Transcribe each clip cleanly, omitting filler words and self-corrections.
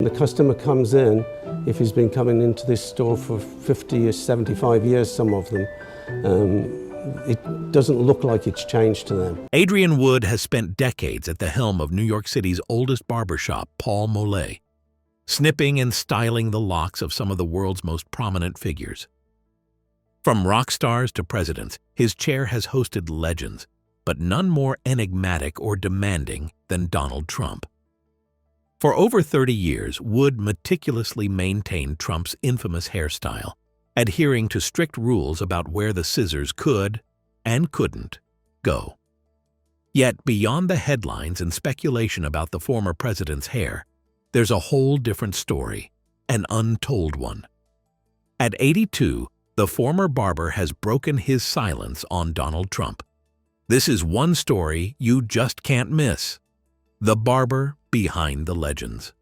The customer comes in, if he's been coming into this store for 50 or 75 years, some of them, it doesn't look like it's changed to them. Adrian Wood has spent decades at the helm of New York City's oldest barbershop, Paul Molé, snipping and styling the locks of some of the world's most prominent figures. From rock stars to presidents, his chair has hosted legends, but none more enigmatic or demanding than Donald Trump. For over 30 years, Wood meticulously maintained Trump's infamous hairstyle, adhering to strict rules about where the scissors could and couldn't go. Yet, beyond the headlines and speculation about the former president's hair, there's a whole different story, an untold one. At 82, the former barber has broken his silence on Donald Trump. This is one story you just can't miss: the barber behind the legends.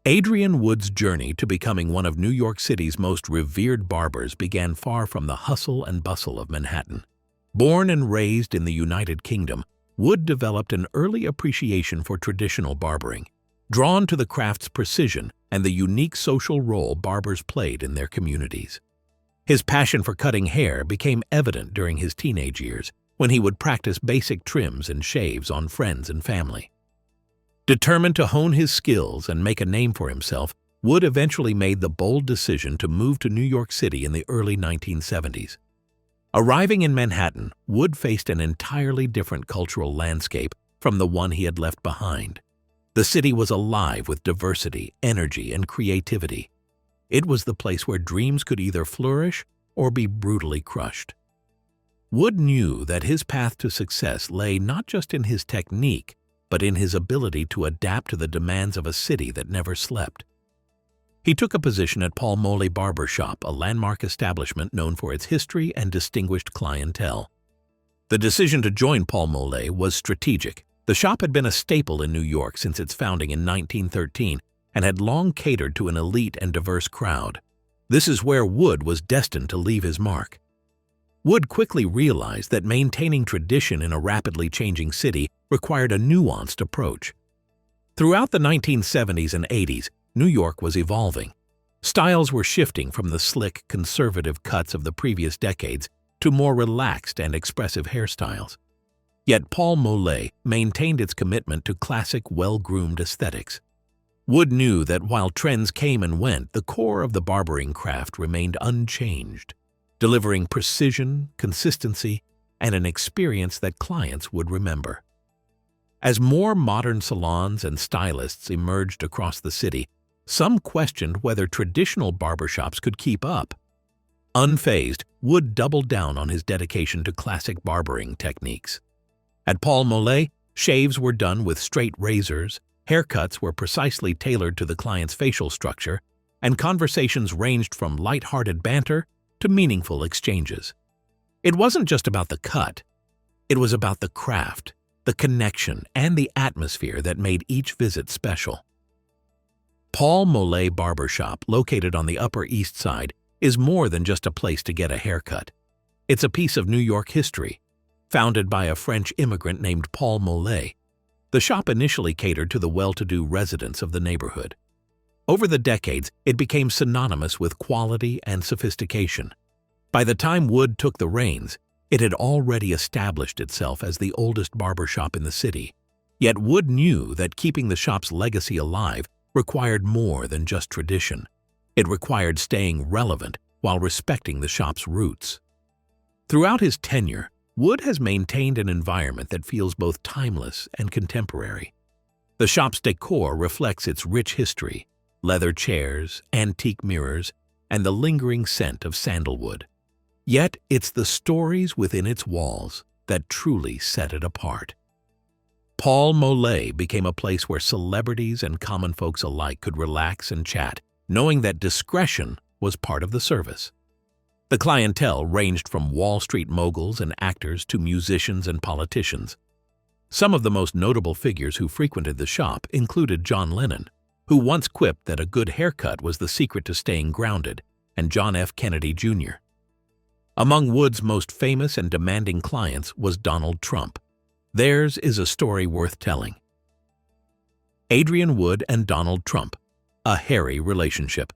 Adrian Wood's journey to becoming one of New York City's most revered barbers began far from the hustle and bustle of Manhattan. Born and raised in the United Kingdom, Wood developed an early appreciation for traditional barbering, drawn to the craft's precision and the unique social role barbers played in their communities. His passion for cutting hair became evident during his teenage years, when he would practice basic trims and shaves on friends and family. Determined to hone his skills and make a name for himself, Wood eventually made the bold decision to move to New York City in the early 1970s. Arriving in Manhattan, Wood faced an entirely different cultural landscape from the one he had left behind. The city was alive with diversity, energy, and creativity. It was the place where dreams could either flourish or be brutally crushed. Wood knew that his path to success lay not just in his technique, but in his ability to adapt to the demands of a city that never slept. He took a position at Paul Molé Barbershop, a landmark establishment known for its history and distinguished clientele. The decision to join Paul Molé was strategic. The shop had been a staple in New York since its founding in 1913 and had long catered to an elite and diverse crowd. This is where Wood was destined to leave his mark. Wood quickly realized that maintaining tradition in a rapidly changing city required a nuanced approach. Throughout the 1970s and 80s, New York was evolving. Styles were shifting from the slick, conservative cuts of the previous decades to more relaxed and expressive hairstyles. Yet Paul Molé maintained its commitment to classic, well-groomed aesthetics. Wood knew that while trends came and went, the core of the barbering craft remained unchanged, delivering precision, consistency, and an experience that clients would remember. As more modern salons and stylists emerged across the city, some questioned whether traditional barbershops could keep up. Unfazed, Wood doubled down on his dedication to classic barbering techniques. At Paul Molé, shaves were done with straight razors, haircuts were precisely tailored to the client's facial structure, and conversations ranged from light-hearted banter to meaningful exchanges. It wasn't just about the cut. It was about the craft, the connection, and the atmosphere that made each visit special. Paul Molé Barbershop, located on the Upper East Side, is more than just a place to get a haircut. It's a piece of New York history. Founded by a French immigrant named Paul Molé, the shop initially catered to the well-to-do residents of the neighborhood. Over the decades, it became synonymous with quality and sophistication. By the time Wood took the reins, it had already established itself as the oldest barbershop in the city. Yet Wood knew that keeping the shop's legacy alive required more than just tradition. It required staying relevant while respecting the shop's roots. Throughout his tenure, Wood has maintained an environment that feels both timeless and contemporary. The shop's decor reflects its rich history: leather chairs, antique mirrors, and the lingering scent of sandalwood. Yet it's the stories within its walls that truly set it apart. Paul Molé became a place where celebrities and common folks alike could relax and chat, knowing that discretion was part of the service. The clientele ranged from Wall Street moguls and actors to musicians and politicians. Some of the most notable figures who frequented the shop included John Lennon, who once quipped that a good haircut was the secret to staying grounded, and John F. Kennedy Jr. Among Wood's most famous and demanding clients was Donald Trump. Theirs is a story worth telling. Adrian Wood and Donald Trump, a hairy relationship.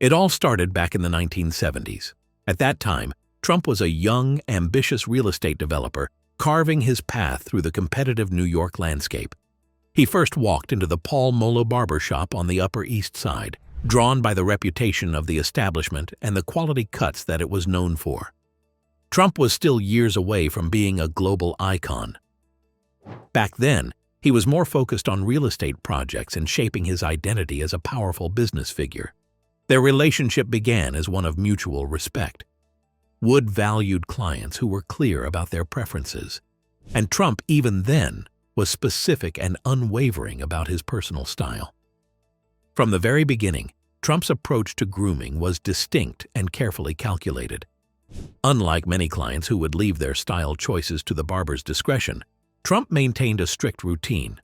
It all started back in the 1970s. At that time, Trump was a young, ambitious real estate developer carving his path through the competitive New York landscape. He first walked into the Paul Molé barbershop on the Upper East Side, drawn by the reputation of the establishment and the quality cuts that it was known for. Trump was still years away from being a global icon. Back then, he was more focused on real estate projects and shaping his identity as a powerful business figure. Their relationship began as one of mutual respect. Wood valued clients who were clear about their preferences, and Trump, even then, was specific and unwavering about his personal style. From the very beginning, Trump's approach to grooming was distinct and carefully calculated. Unlike many clients who would leave their style choices to the barber's discretion, Trump maintained a strict routine.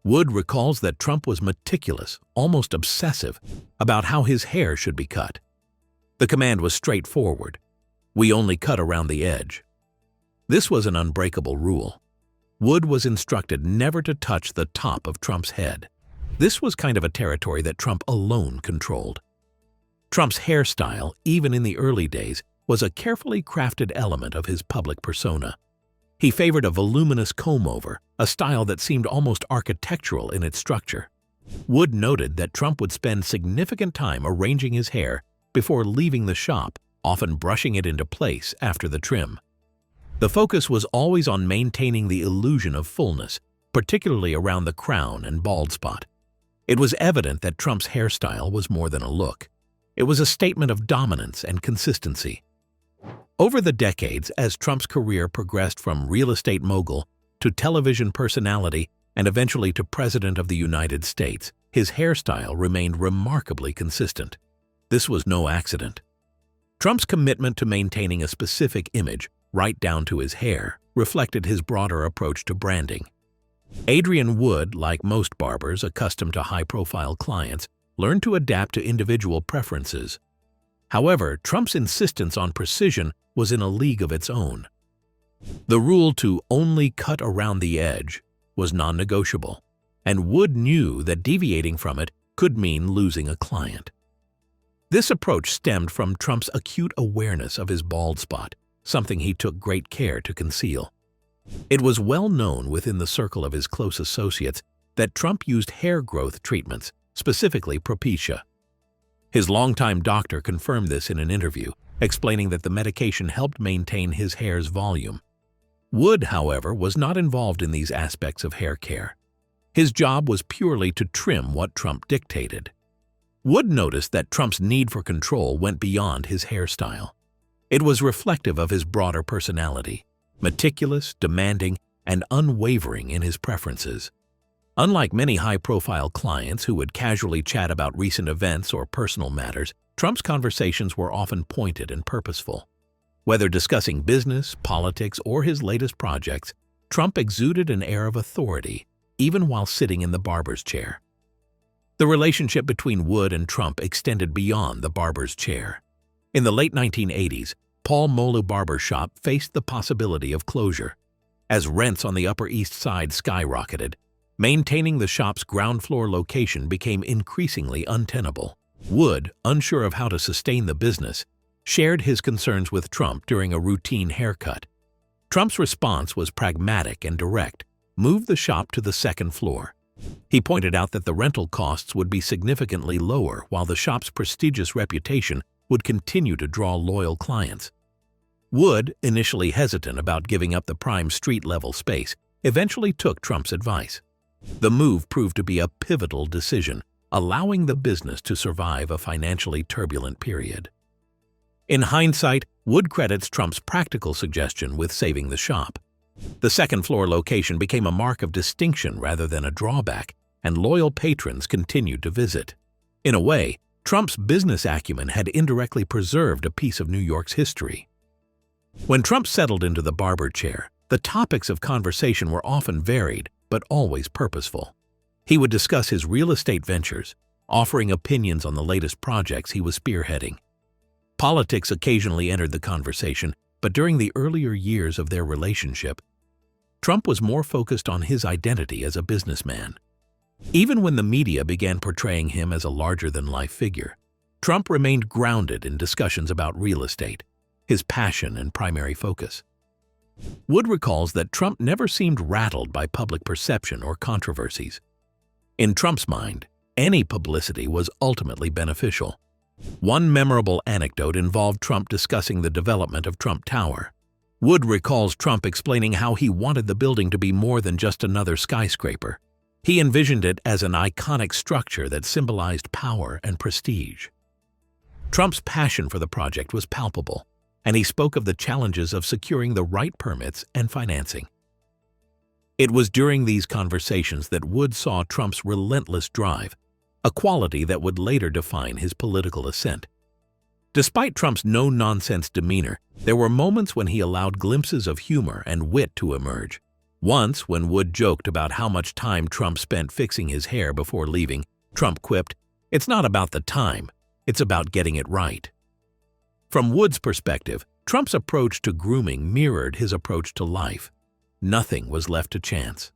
Wood recalls that Trump was meticulous, almost obsessive, about how his hair should be cut. The command was straightforward: we only cut around the edge. This was an unbreakable rule. Wood was instructed never to touch the top of Trump's head. This was kind of a territory that Trump alone controlled. Trump's hairstyle, even in the early days, was a carefully crafted element of his public persona. He favored a voluminous comb-over, a style that seemed almost architectural in its structure. Wood noted that Trump would spend significant time arranging his hair before leaving the shop, often brushing it into place after the trim. The focus was always on maintaining the illusion of fullness, particularly around the crown and bald spot. It was evident that Trump's hairstyle was more than a look. It was a statement of dominance and consistency. Over the decades, as Trump's career progressed from real estate mogul to television personality and eventually to President of the United States, his hairstyle remained remarkably consistent. This was no accident. Trump's commitment to maintaining a specific image, right down to his hair, reflected his broader approach to branding. Adrian Wood, like most barbers accustomed to high-profile clients, learned to adapt to individual preferences. However, Trump's insistence on precision was in a league of its own. The rule to only cut around the edge was non-negotiable, and Wood knew that deviating from it could mean losing a client. This approach stemmed from Trump's acute awareness of his bald spot, something he took great care to conceal. It was well known within the circle of his close associates that Trump used hair growth treatments, specifically Propecia. His longtime doctor confirmed this in an interview, explaining that the medication helped maintain his hair's volume. Wood, however, was not involved in these aspects of hair care. His job was purely to trim what Trump dictated. Wood noticed that Trump's need for control went beyond his hairstyle. It was reflective of his broader personality, meticulous, demanding, and unwavering in his preferences. Unlike many high-profile clients who would casually chat about recent events or personal matters, Trump's conversations were often pointed and purposeful. Whether discussing business, politics, or his latest projects, Trump exuded an air of authority, even while sitting in the barber's chair. The relationship between Wood and Trump extended beyond the barber's chair. In the late 1980s, Paul Molé barbershop faced the possibility of closure. As rents on the Upper East Side skyrocketed, maintaining the shop's ground floor location became increasingly untenable. Wood, unsure of how to sustain the business, shared his concerns with Trump during a routine haircut. Trump's response was pragmatic and direct: move the shop to the second floor. He pointed out that the rental costs would be significantly lower while the shop's prestigious reputation would continue to draw loyal clients. Wood, initially hesitant about giving up the prime street-level space, eventually took Trump's advice. The move proved to be a pivotal decision, allowing the business to survive a financially turbulent period. In hindsight, Wood credits Trump's practical suggestion with saving the shop. The second-floor location became a mark of distinction rather than a drawback, and loyal patrons continued to visit. In a way, Trump's business acumen had indirectly preserved a piece of New York's history. When Trump settled into the barber chair, the topics of conversation were often varied, but always purposeful. He would discuss his real estate ventures, offering opinions on the latest projects he was spearheading. Politics occasionally entered the conversation, but during the earlier years of their relationship, Trump was more focused on his identity as a businessman. Even when the media began portraying him as a larger-than-life figure, Trump remained grounded in discussions about real estate, his passion and primary focus. Wood recalls that Trump never seemed rattled by public perception or controversies. In Trump's mind, any publicity was ultimately beneficial. One memorable anecdote involved Trump discussing the development of Trump Tower. Wood recalls Trump explaining how he wanted the building to be more than just another skyscraper. He envisioned it as an iconic structure that symbolized power and prestige. Trump's passion for the project was palpable, and he spoke of the challenges of securing the right permits and financing. It was during these conversations that Wood saw Trump's relentless drive, a quality that would later define his political ascent. Despite Trump's no-nonsense demeanor, there were moments when he allowed glimpses of humor and wit to emerge. Once, when Wood joked about how much time Trump spent fixing his hair before leaving, Trump quipped, "It's not about the time, it's about getting it right." From Wood's perspective, Trump's approach to grooming mirrored his approach to life. Nothing was left to chance.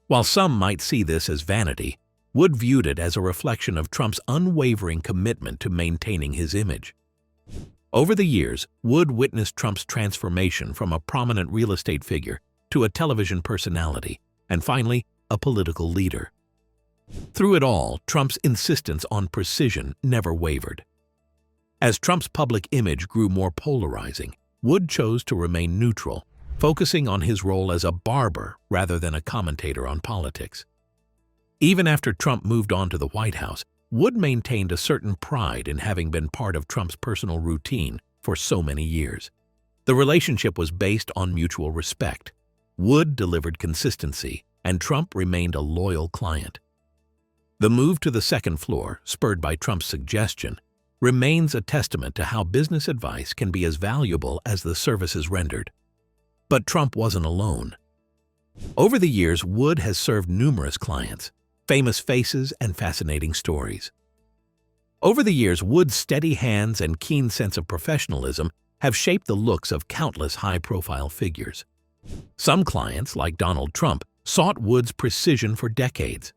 While some might see this as vanity, Wood viewed it as a reflection of Trump's unwavering commitment to maintaining his image. Over the years, Wood witnessed Trump's transformation from a prominent real estate figure to a television personality, and finally, a political leader. Through it all, Trump's insistence on precision never wavered. As Trump's public image grew more polarizing, Wood chose to remain neutral, focusing on his role as a barber rather than a commentator on politics. Even after Trump moved on to the White House, Wood maintained a certain pride in having been part of Trump's personal routine for so many years. The relationship was based on mutual respect. Wood delivered consistency, and Trump remained a loyal client. The move to the second floor, spurred by Trump's suggestion, remains a testament to how business advice can be as valuable as the services rendered. But Trump wasn't alone. Over the years, Wood has served numerous clients, famous faces, and fascinating stories. Over the years, Wood's steady hands and keen sense of professionalism have shaped the looks of countless high-profile figures. Some clients, like Donald Trump, sought Wood's precision for decades.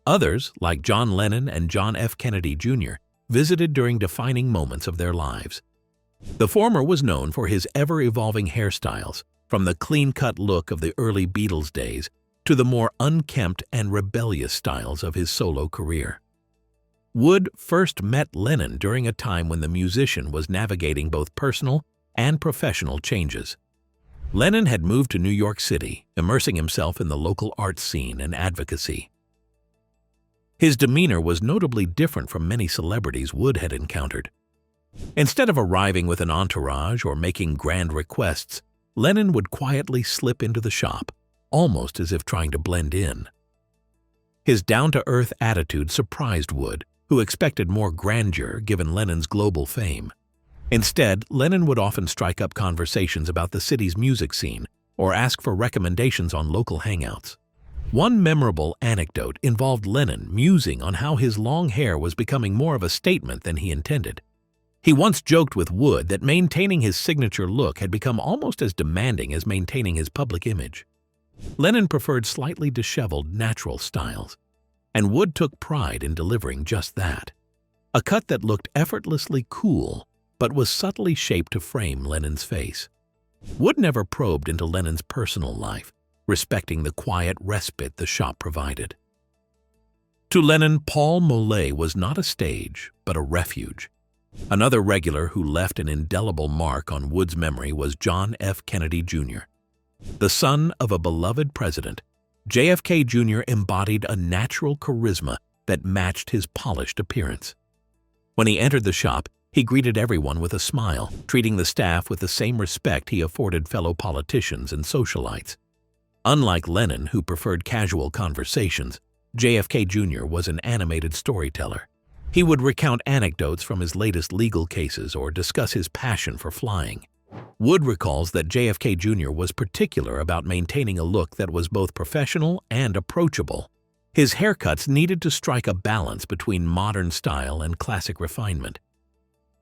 Others, like John Lennon and John F. Kennedy Jr., visited during defining moments of their lives. The former was known for his ever-evolving hairstyles, from the clean-cut look of the early Beatles days to the more unkempt and rebellious styles of his solo career. Wood first met Lennon during a time when the musician was navigating both personal and professional changes. Lennon had moved to New York City, immersing himself in the local art scene and advocacy. His demeanor was notably different from many celebrities Wood had encountered. Instead of arriving with an entourage or making grand requests, Lennon would quietly slip into the shop, almost as if trying to blend in. His down-to-earth attitude surprised Wood, who expected more grandeur given Lennon's global fame. Instead, Lennon would often strike up conversations about the city's music scene or ask for recommendations on local hangouts. One memorable anecdote involved Lennon musing on how his long hair was becoming more of a statement than he intended. He once joked with Wood that maintaining his signature look had become almost as demanding as maintaining his public image. Lennon preferred slightly disheveled, natural styles, and Wood took pride in delivering just that. A cut that looked effortlessly cool, but was subtly shaped to frame Lennon's face. Wood never probed into Lennon's personal life, respecting the quiet respite the shop provided. To Lennon, Paul Molé was not a stage, but a refuge. Another regular who left an indelible mark on Wood's memory was John F. Kennedy Jr. The son of a beloved president, JFK Jr. embodied a natural charisma that matched his polished appearance. When he entered the shop, he greeted everyone with a smile, treating the staff with the same respect he afforded fellow politicians and socialites. Unlike Lennon, who preferred casual conversations, JFK Jr. was an animated storyteller. He would recount anecdotes from his latest legal cases or discuss his passion for flying. Wood recalls that JFK Jr. was particular about maintaining a look that was both professional and approachable. His haircuts needed to strike a balance between modern style and classic refinement.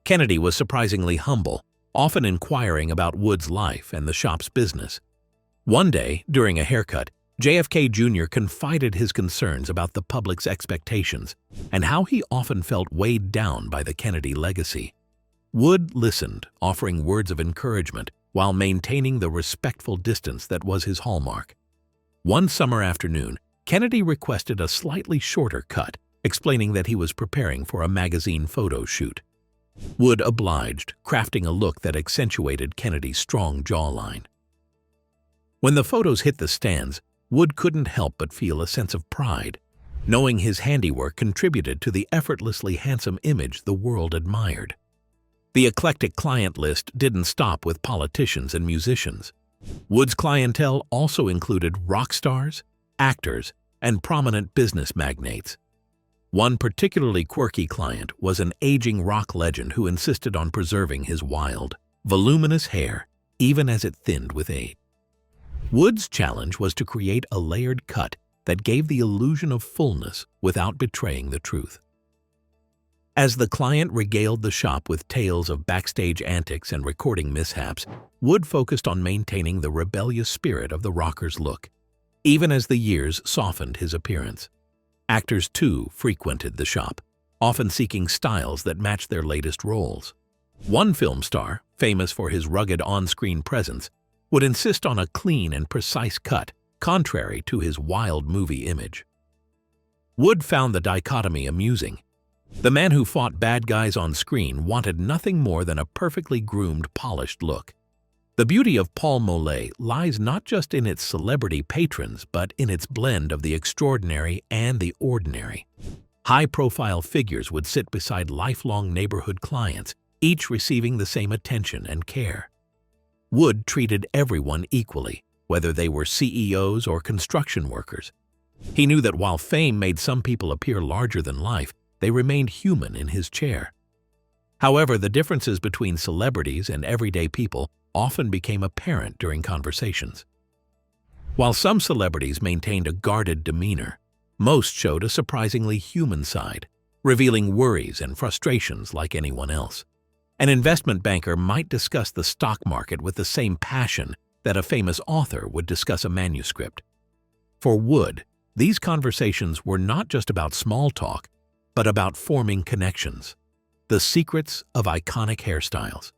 Kennedy was surprisingly humble, often inquiring about Wood's life and the shop's business. One day, during a haircut, JFK Jr. confided his concerns about the public's expectations and how he often felt weighed down by the Kennedy legacy. Wood listened, offering words of encouragement while maintaining the respectful distance that was his hallmark. One summer afternoon, Kennedy requested a slightly shorter cut, explaining that he was preparing for a magazine photo shoot. Wood obliged, crafting a look that accentuated Kennedy's strong jawline. When the photos hit the stands, Wood couldn't help but feel a sense of pride, knowing his handiwork contributed to the effortlessly handsome image the world admired. The eclectic client list didn't stop with politicians and musicians. Wood's clientele also included rock stars, actors, and prominent business magnates. One particularly quirky client was an aging rock legend who insisted on preserving his wild, voluminous hair, even as it thinned with age. Wood's challenge was to create a layered cut that gave the illusion of fullness without betraying the truth. As the client regaled the shop with tales of backstage antics and recording mishaps, Wood focused on maintaining the rebellious spirit of the rocker's look, even as the years softened his appearance. Actors, too, frequented the shop, often seeking styles that matched their latest roles. One film star, famous for his rugged on-screen presence, would insist on a clean and precise cut, contrary to his wild movie image. Wood found the dichotomy amusing. The man who fought bad guys on screen wanted nothing more than a perfectly groomed, polished look. The beauty of Paul Molé lies not just in its celebrity patrons, but in its blend of the extraordinary and the ordinary. High-profile figures would sit beside lifelong neighborhood clients, each receiving the same attention and care. Wood treated everyone equally, whether they were CEOs or construction workers. He knew that while fame made some people appear larger than life, they remained human in his chair. However, the differences between celebrities and everyday people often became apparent during conversations. While some celebrities maintained a guarded demeanor, most showed a surprisingly human side, revealing worries and frustrations like anyone else. An investment banker might discuss the stock market with the same passion that a famous author would discuss a manuscript. For Wood, these conversations were not just about small talk, but about forming connections, the secrets of iconic hairstyles.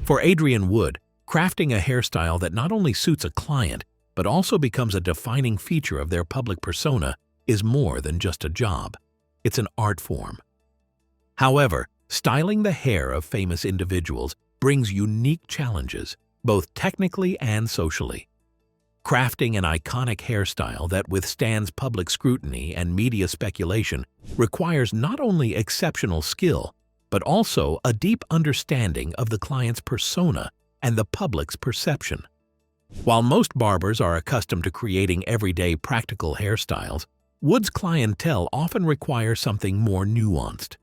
For Adrian Wood, crafting a hairstyle that not only suits a client, but also becomes a defining feature of their public persona is more than just a job. It's an art form. However, styling the hair of famous individuals brings unique challenges, both technically and socially. Crafting an iconic hairstyle that withstands public scrutiny and media speculation requires not only exceptional skill, but also a deep understanding of the client's persona and the public's perception. While most barbers are accustomed to creating everyday practical hairstyles, Wood's clientele often require something more nuanced.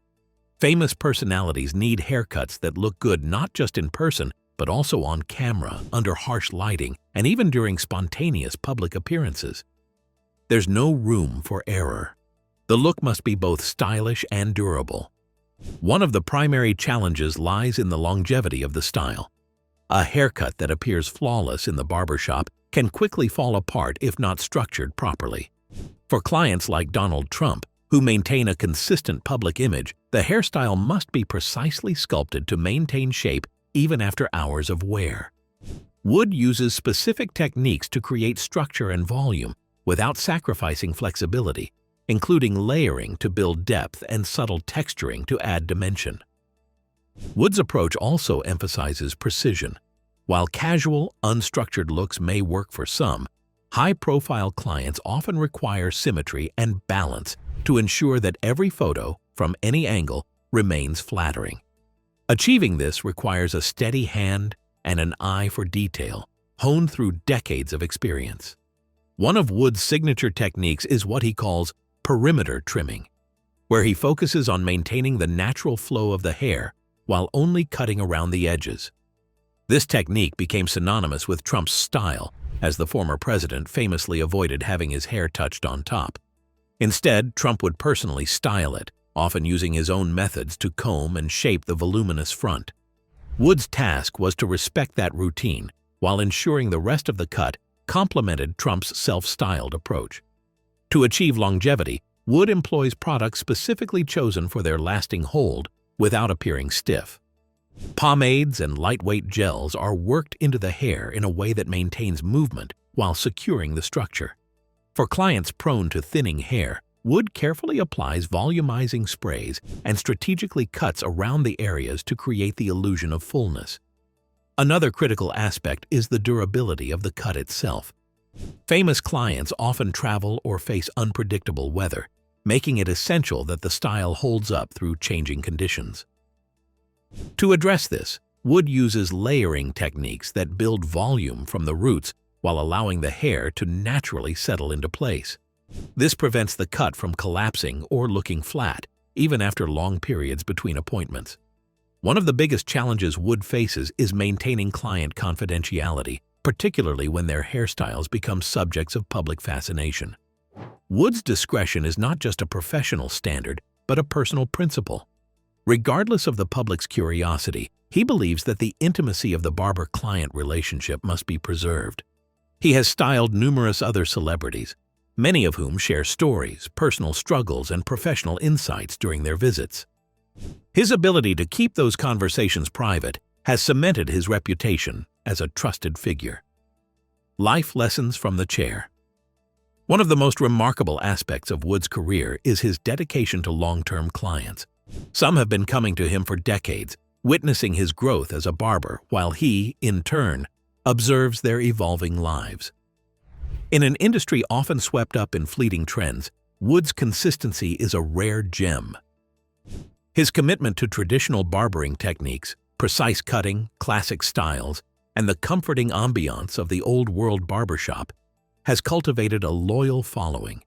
Famous personalities need haircuts that look good not just in person, but also on camera, under harsh lighting, and even during spontaneous public appearances. There's no room for error. The look must be both stylish and durable. One of the primary challenges lies in the longevity of the style. A haircut that appears flawless in the barbershop can quickly fall apart if not structured properly. For clients like Donald Trump, who maintain a consistent public image, the hairstyle must be precisely sculpted to maintain shape even after hours of wear. Wood uses specific techniques to create structure and volume without sacrificing flexibility, including layering to build depth and subtle texturing to add dimension. Wood's approach also emphasizes precision. While casual, unstructured looks may work for some, high-profile clients often require symmetry and balance to ensure that every photo, from any angle, remains flattering. Achieving this requires a steady hand and an eye for detail, honed through decades of experience. One of Wood's signature techniques is what he calls perimeter trimming, where he focuses on maintaining the natural flow of the hair while only cutting around the edges. This technique became synonymous with Trump's style, as the former president famously avoided having his hair touched on top. Instead, Trump would personally style it, often using his own methods to comb and shape the voluminous front. Wood's task was to respect that routine while ensuring the rest of the cut complemented Trump's self-styled approach. To achieve longevity, Wood employs products specifically chosen for their lasting hold without appearing stiff. Pomades and lightweight gels are worked into the hair in a way that maintains movement while securing the structure. For clients prone to thinning hair, Wood carefully applies volumizing sprays and strategically cuts around the areas to create the illusion of fullness. Another critical aspect is the durability of the cut itself. Famous clients often travel or face unpredictable weather, making it essential that the style holds up through changing conditions. To address this, Wood uses layering techniques that build volume from the roots while allowing the hair to naturally settle into place. This prevents the cut from collapsing or looking flat, even after long periods between appointments. One of the biggest challenges Wood faces is maintaining client confidentiality, particularly when their hairstyles become subjects of public fascination. Wood's discretion is not just a professional standard, but a personal principle. Regardless of the public's curiosity, he believes that the intimacy of the barber-client relationship must be preserved. He has styled numerous other celebrities, many of whom share stories, personal struggles, and professional insights during their visits. His ability to keep those conversations private has cemented his reputation as a trusted figure. Life lessons from the chair. One of the most remarkable aspects of Wood's career is his dedication to long-term clients. Some have been coming to him for decades, witnessing his growth as a barber, while he, in turn, observes their evolving lives. In an industry often swept up in fleeting trends, Wood's consistency is a rare gem. His commitment to traditional barbering techniques, precise cutting, classic styles, and the comforting ambiance of the old-world barbershop has cultivated a loyal following.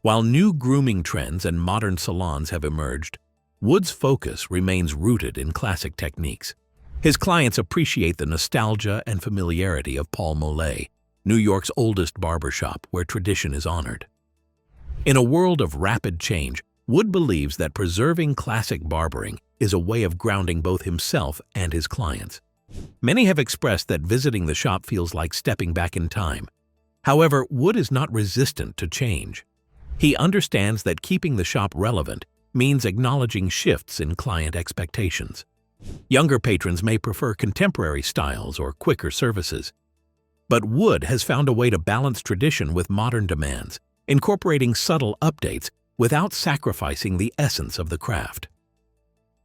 While new grooming trends and modern salons have emerged, Wood's focus remains rooted in classic techniques. His clients appreciate the nostalgia and familiarity of Paul Molé, New York's oldest barbershop where tradition is honored. In a world of rapid change, Wood believes that preserving classic barbering is a way of grounding both himself and his clients. Many have expressed that visiting the shop feels like stepping back in time. However, Wood is not resistant to change. He understands that keeping the shop relevant means acknowledging shifts in client expectations. Younger patrons may prefer contemporary styles or quicker services. But Wood has found a way to balance tradition with modern demands, incorporating subtle updates without sacrificing the essence of the craft.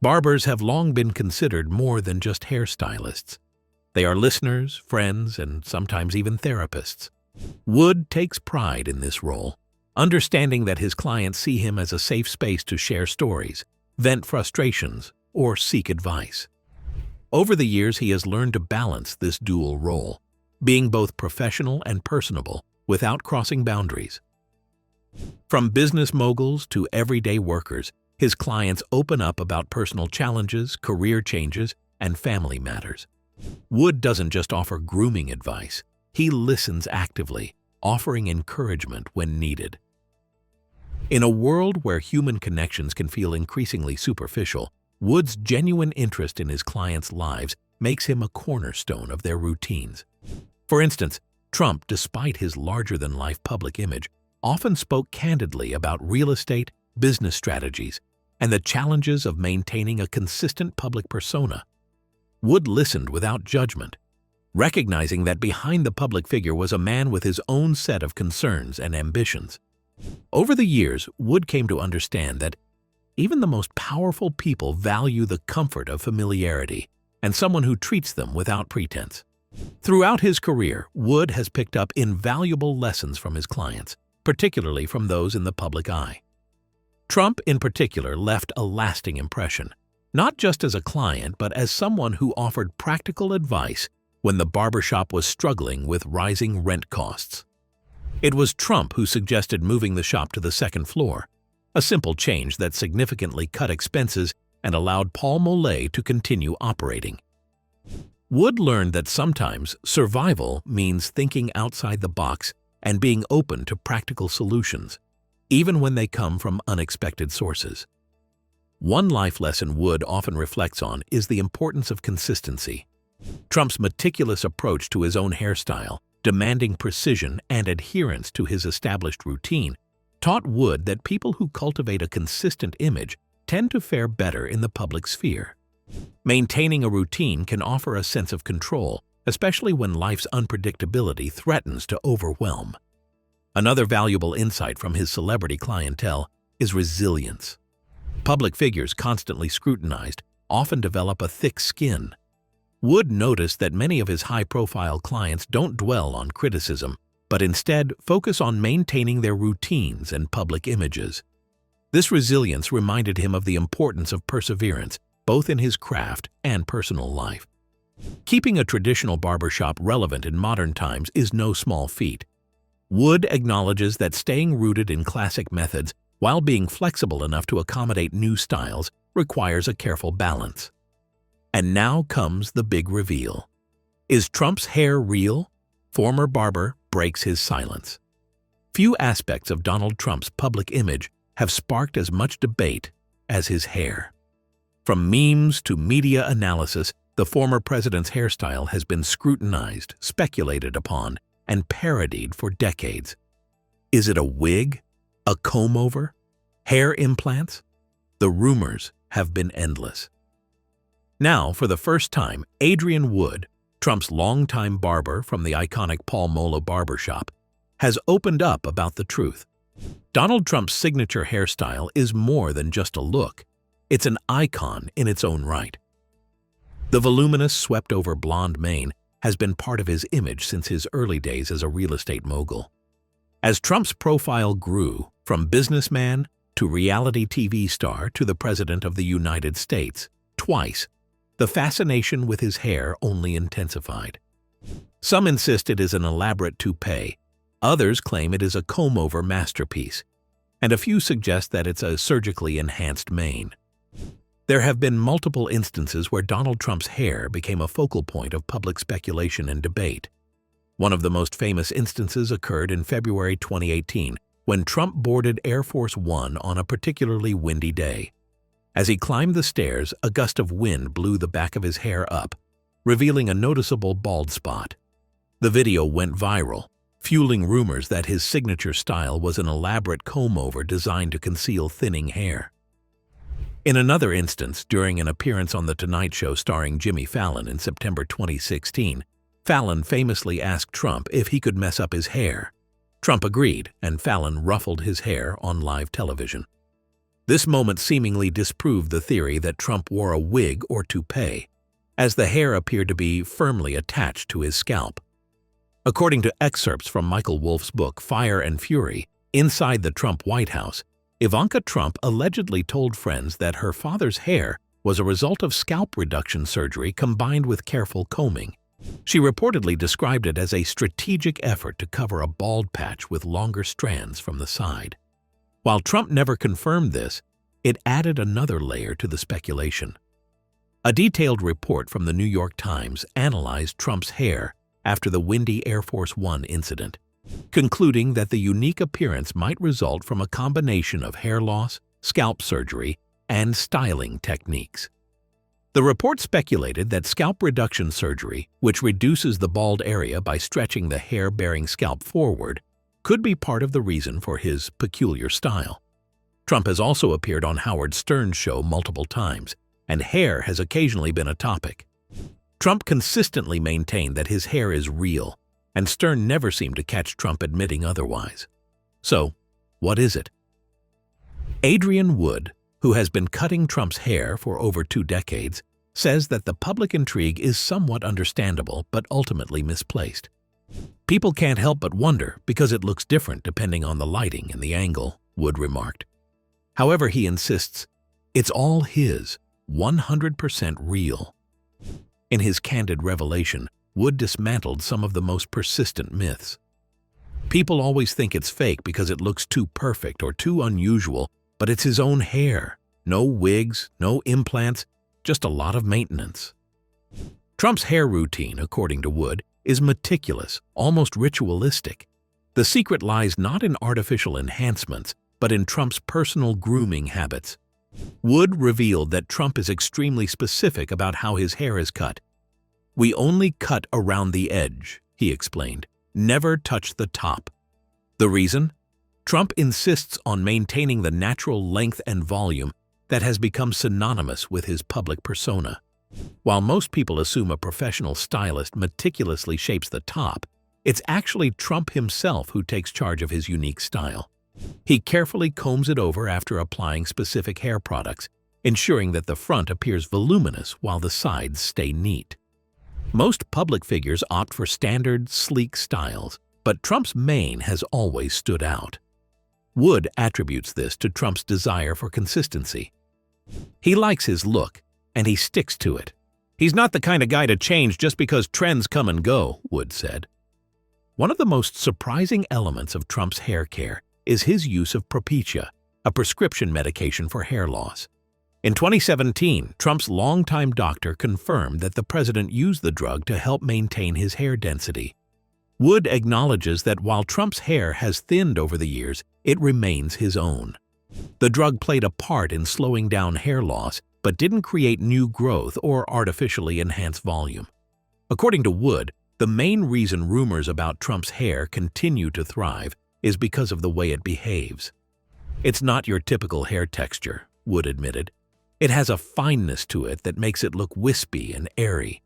Barbers have long been considered more than just hairstylists. They are listeners, friends, and sometimes even therapists. Wood takes pride in this role, understanding that his clients see him as a safe space to share stories, vent frustrations, or seek advice. Over the years, he has learned to balance this dual role, being both professional and personable without crossing boundaries. From business moguls to everyday workers, his clients open up about personal challenges, career changes, and family matters. Wood doesn't just offer grooming advice, he listens actively, offering encouragement when needed. In a world where human connections can feel increasingly superficial, Wood's genuine interest in his clients' lives makes him a cornerstone of their routines. For instance, Trump, despite his larger-than-life public image, often spoke candidly about real estate, business strategies, and the challenges of maintaining a consistent public persona. Wood listened without judgment, recognizing that behind the public figure was a man with his own set of concerns and ambitions. Over the years, Wood came to understand that even the most powerful people value the comfort of familiarity and someone who treats them without pretense. Throughout his career, Wood has picked up invaluable lessons from his clients, particularly from those in the public eye. Trump, in particular, left a lasting impression, not just as a client but as someone who offered practical advice when the barbershop was struggling with rising rent costs. It was Trump who suggested moving the shop to the second floor, a simple change that significantly cut expenses and allowed Paul Molé to continue operating. Wood learned that sometimes survival means thinking outside the box and being open to practical solutions, even when they come from unexpected sources. One life lesson Wood often reflects on is the importance of consistency. Trump's meticulous approach to his own hairstyle, demanding precision and adherence to his established routine, taught Wood that people who cultivate a consistent image tend to fare better in the public sphere. Maintaining a routine can offer a sense of control, especially when life's unpredictability threatens to overwhelm. Another valuable insight from his celebrity clientele is resilience. Public figures constantly scrutinized often develop a thick skin. Wood noticed that many of his high-profile clients don't dwell on criticism, but instead focus on maintaining their routines and public images. This resilience reminded him of the importance of perseverance, both in his craft and personal life. Keeping a traditional barbershop relevant in modern times is no small feat. Wood acknowledges that staying rooted in classic methods while being flexible enough to accommodate new styles requires a careful balance. And now comes the big reveal. Is Trump's hair real? Former barber breaks his silence. Few aspects of Donald Trump's public image have sparked as much debate as his hair. From memes to media analysis, the former president's hairstyle has been scrutinized, speculated upon, and parodied for decades. Is it a wig? A comb-over? Hair implants? The rumors have been endless. Now, for the first time, Adrian Wood, Trump's longtime barber from the iconic Molé barbershop, has opened up about the truth. Donald Trump's signature hairstyle is more than just a look. It's an icon in its own right. The voluminous, swept-over blonde mane has been part of his image since his early days as a real estate mogul. As Trump's profile grew, from businessman to reality TV star to the President of the United States, twice, the fascination with his hair only intensified. Some insist it is an elaborate toupee, others claim it is a comb-over masterpiece, and a few suggest that it's a surgically enhanced mane. There have been multiple instances where Donald Trump's hair became a focal point of public speculation and debate. One of the most famous instances occurred in February 2018, when Trump boarded Air Force One on a particularly windy day. As he climbed the stairs, a gust of wind blew the back of his hair up, revealing a noticeable bald spot. The video went viral, fueling rumors that his signature style was an elaborate comb-over designed to conceal thinning hair. In another instance, during an appearance on The Tonight Show starring Jimmy Fallon in September 2016, Fallon famously asked Trump if he could mess up his hair. Trump agreed, and Fallon ruffled his hair on live television. This moment seemingly disproved the theory that Trump wore a wig or toupee, as the hair appeared to be firmly attached to his scalp. According to excerpts from Michael Wolff's book Fire and Fury, Inside the Trump White House, Ivanka Trump allegedly told friends that her father's hair was a result of scalp reduction surgery combined with careful combing. She reportedly described it as a strategic effort to cover a bald patch with longer strands from the side. While Trump never confirmed this, it added another layer to the speculation. A detailed report from the New York Times analyzed Trump's hair after the windy Air Force One incident, concluding that the unique appearance might result from a combination of hair loss, scalp surgery, and styling techniques. The report speculated that scalp reduction surgery, which reduces the bald area by stretching the hair-bearing scalp forward, could be part of the reason for his peculiar style. Trump has also appeared on Howard Stern's show multiple times, and hair has occasionally been a topic. Trump consistently maintained that his hair is real, and Stern never seemed to catch Trump admitting otherwise. So, what is it? Adrian Wood, who has been cutting Trump's hair for over 2 decades, says that the public intrigue is somewhat understandable but ultimately misplaced. People can't help but wonder because it looks different depending on the lighting and the angle, Wood remarked. However, he insists, it's all his, 100% real. In his candid revelation, Wood dismantled some of the most persistent myths. People always think it's fake because it looks too perfect or too unusual, but it's his own hair. No wigs, no implants, just a lot of maintenance. Trump's hair routine, according to Wood, is meticulous, almost ritualistic. The secret lies not in artificial enhancements, but in Trump's personal grooming habits. Wood revealed that Trump is extremely specific about how his hair is cut. "We only cut around the edge," he explained, never touch the top. The reason? Trump insists on maintaining the natural length and volume that has become synonymous with his public persona. While most people assume a professional stylist meticulously shapes the top, it's actually Trump himself who takes charge of his unique style. He carefully combs it over after applying specific hair products, ensuring that the front appears voluminous while the sides stay neat. Most public figures opt for standard, sleek styles, but Trump's mane has always stood out. Wood attributes this to Trump's desire for consistency. He likes his look, and he sticks to it. He's not the kind of guy to change just because trends come and go, Wood said. One of the most surprising elements of Trump's hair care is his use of Propecia, a prescription medication for hair loss. In 2017, Trump's longtime doctor confirmed that the president used the drug to help maintain his hair density. Wood acknowledges that while Trump's hair has thinned over the years, it remains his own. The drug played a part in slowing down hair loss, but didn't create new growth or artificially enhance volume. According to Wood, the main reason rumors about Trump's hair continue to thrive is because of the way it behaves. It's not your typical hair texture, Wood admitted. It has a fineness to it that makes it look wispy and airy.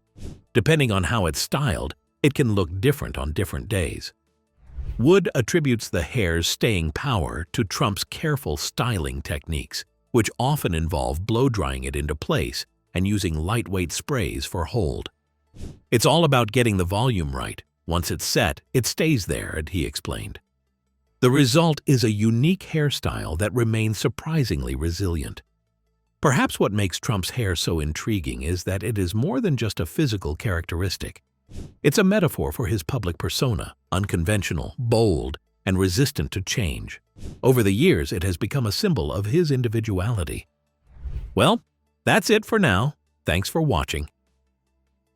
Depending on how it's styled, it can look different on different days. Wood attributes the hair's staying power to Trump's careful styling techniques, which often involve blow-drying it into place and using lightweight sprays for hold. It's all about getting the volume right. Once it's set, it stays there, he explained. The result is a unique hairstyle that remains surprisingly resilient. Perhaps what makes Trump's hair so intriguing is that it is more than just a physical characteristic. It's a metaphor for his public persona, unconventional, bold, and resistant to change. Over the years, it has become a symbol of his individuality. Well, that's it for now. Thanks for watching.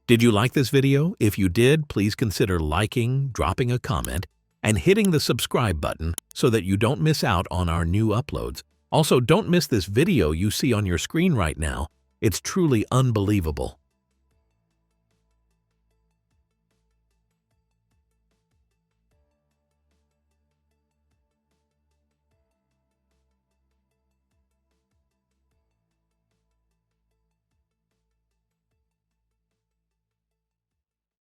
Did you like this video? If you did, please consider liking, dropping a comment, and hitting the subscribe button so that you don't miss out on our new uploads. Also, don't miss this video you see on your screen right now. It's truly unbelievable.